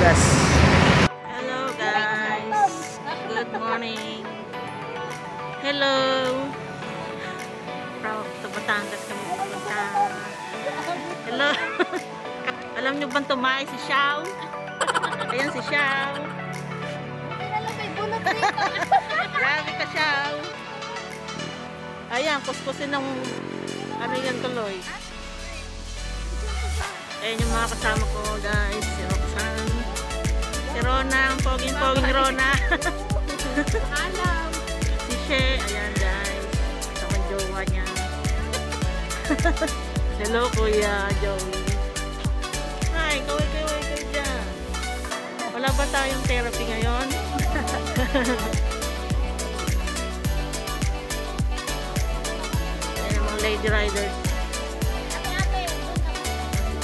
Batangas. Hello guys, good morning. Hello. Sa Batangas kami pupunta. Hello. Alam nyo bang tumae si Xiao? Ayan si Xiao. Grabe ka, Xiao. Ayan, kuskusin ng ano yan tuloy. Ayan yung mga kasama ko guys. Si Roxanne, si Rona, ang poging-poging Rona. Si She, ayan guys. Ito ang jowa niya. Hello Kuya Joey. Hi, kaway-kaway kayo dyan. Wala ba tayong therapy ngayon? Ayan mga lady riders.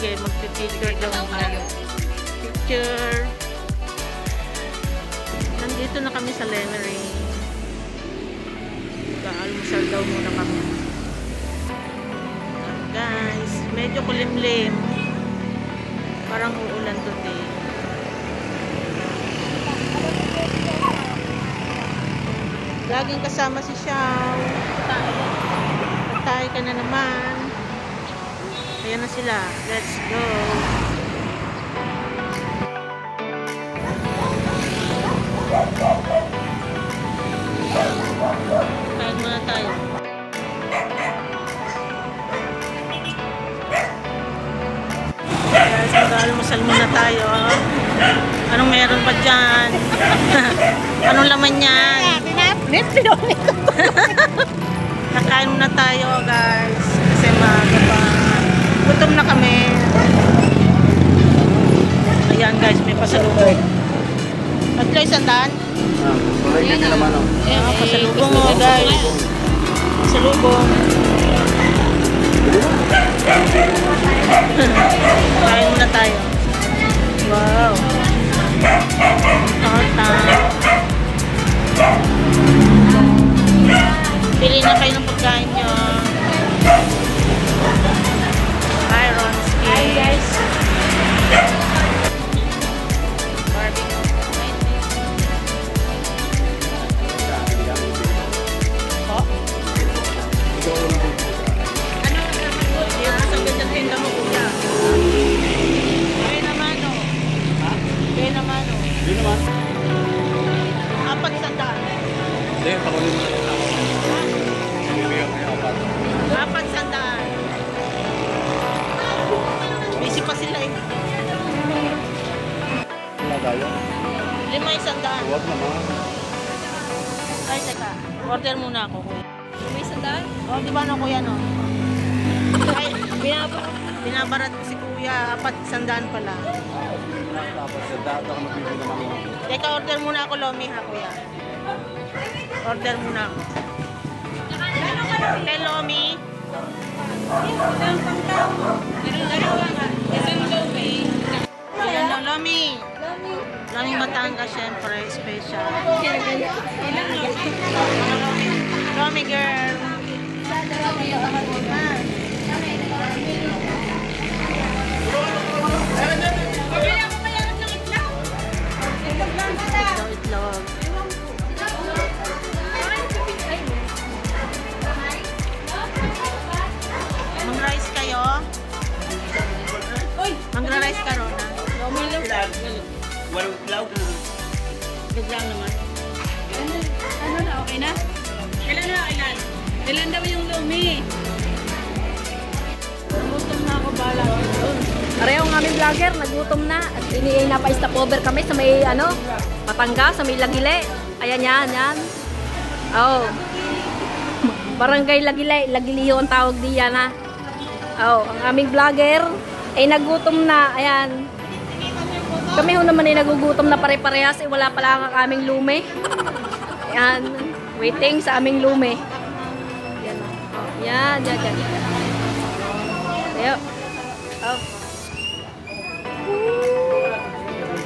Okay, magpipicture daw ngayon. Picture. Nandito na kami sa Lemery. Almusal daw muna kami. Guys, medyo kulimlim. Parang uulan today. Laging kasama si Xiao. Tayo ka na naman. Ayan na sila. Let's go. Kain muna tayo. Guys, mag-almusal muna tayo. Anong meron pa dyan? Anong laman yan? Nakain muna tayo guys. Kasi maaga pa. Gutom na kami. Ayan guys, may pasalubong. Nag-play sandaan? Ayan naman. Pasalubong mo guys. Pasalubong. Kain muna tayo. Wow. Torta. Pili na kayo ng pagkain nyo. Hi Ronski. Hi guys. Barbecue. Oh? Ano naman po? Yung masagad sa tinda mo kuya. Kaya naman o. Ha? Kaya naman o. Hindi naman. Apat sandaan. Hindi, pakunin mo na yun ako. Apat sandaan. Busy pa sila eh. Wala tayo. 5 sandaan. Huwag naman. Ay, teka. Order muna ako kuya. 5 sandaan? O, di ba no kuya no? Ay, binabarat ko si kuya. 4 sandaan pala. Tapos sa data ka magbibig naman ako. Teka, order muna ako Lomi ha kuya. Order muna ako. Kay Lomi. Ayan na, Lomi. Lomi Batangas, syempre, special. Lomi girl. Itlog. Mang-rice kayo? Mang-rice ka, Rona? Walang itlog. Biglang naman. Ano na, okay na? Kailan na, kailan? Kailan daw yung lumi? Nagutom na ako, bala. Pareho ng aming vlogger, nagutom na. At napa-stopover kami sa may, Batangas, sa may Lagile. Ayan yan, yan. Oh. Barangay Lagile, Lagiliho ang tawag diyan ha. Oh, ang aming vlogger ay nagutom na. Ayan. Kami ho naman ay nagugutom na pare-parehas. Wala pala ang aming lume. Ayan. Waiting sa aming lume. Yan. Oh, yan, yan, yan. Ayo. Oh.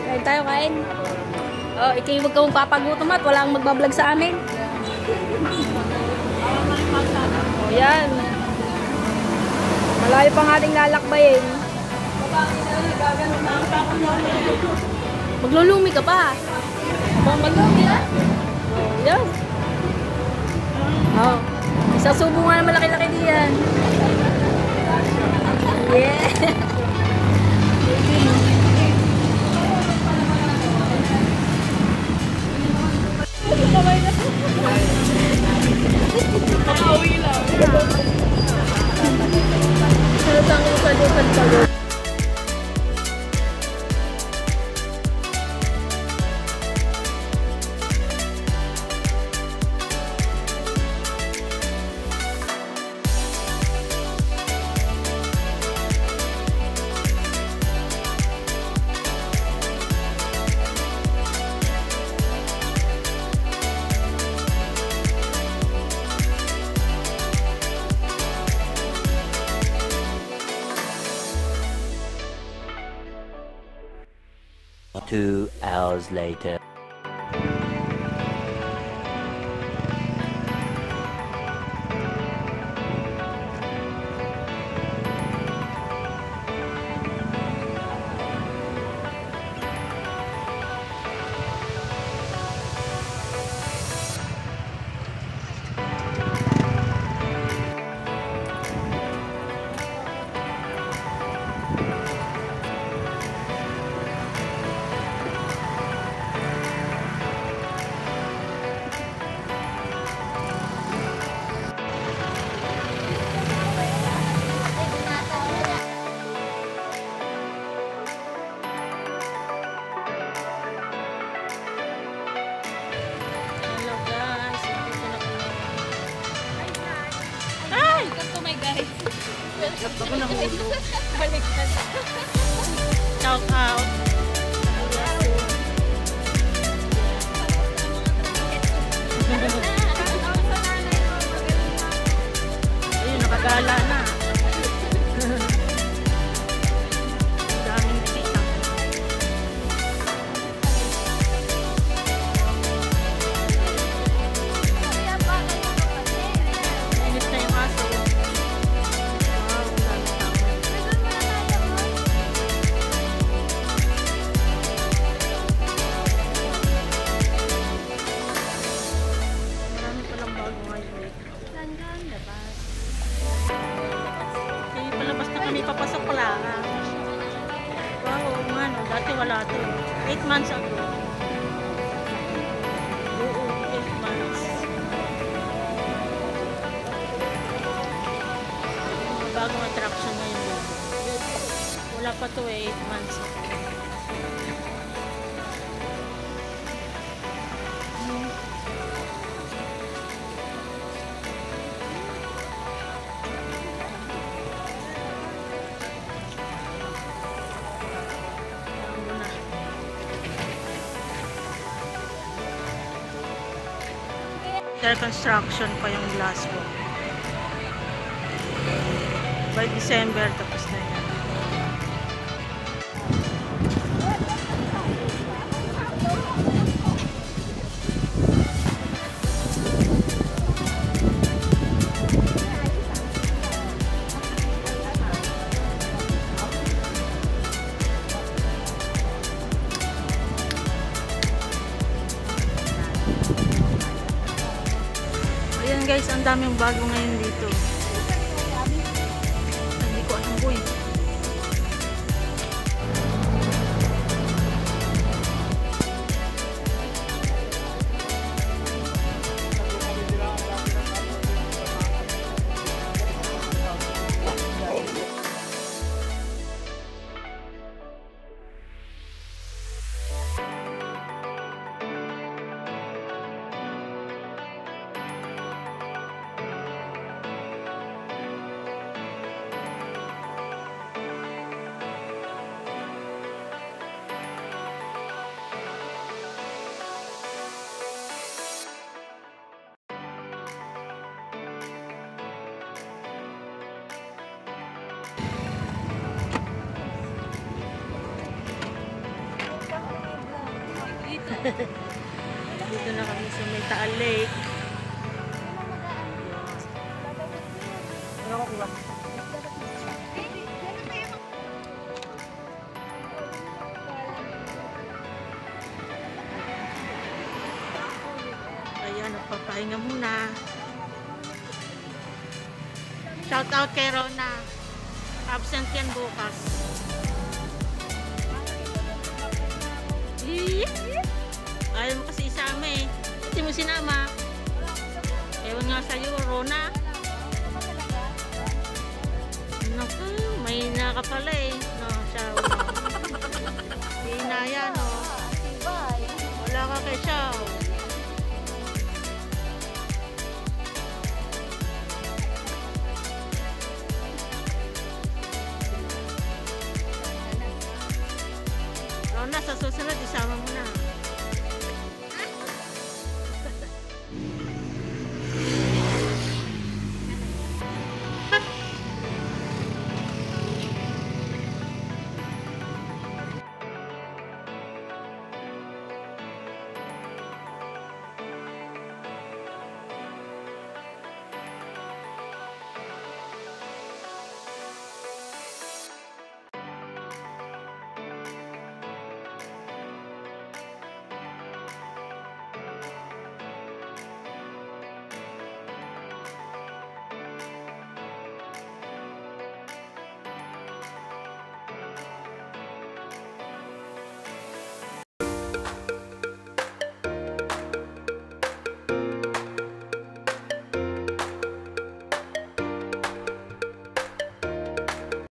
Kain tayo, kain. Oh, ikaw huwag kang papagutom at walang magbablog sa amin. Oh, yan. Malayo pang ating lalakbayin. Maglulumi ka pa. Abang maglumi ah. Yan. Oh. Isasubo nga na malaki-laki diyan. Yeah. Nakauwi lang. Salatang ukad-ukad pagod. Two hours later. Ako nahulog. Shout out. Ayun, nakagala na. Daming bisita. Init na yung aso. Papasok ko lang. Wow, ano, dati wala ito. 8 months ago. Oo, 8 months. Bagong attraction ngayon dito. Wala pa ito 8 months ago. Construction pa yung glass wall. By December tapos na yan. Guys, ang daming bago ngayon dito. Hindi ko alam boy. Dito na kami sa may Taal Lake. Papahinga muna. Shout out kay Rona. Absent yan bukas. Ayaw mo kasi isama eh. Hindi mo sinama. Ewan nga sa'yo, Rona. Naku, may na ka pala eh. No, siya. Hindi na yan, no.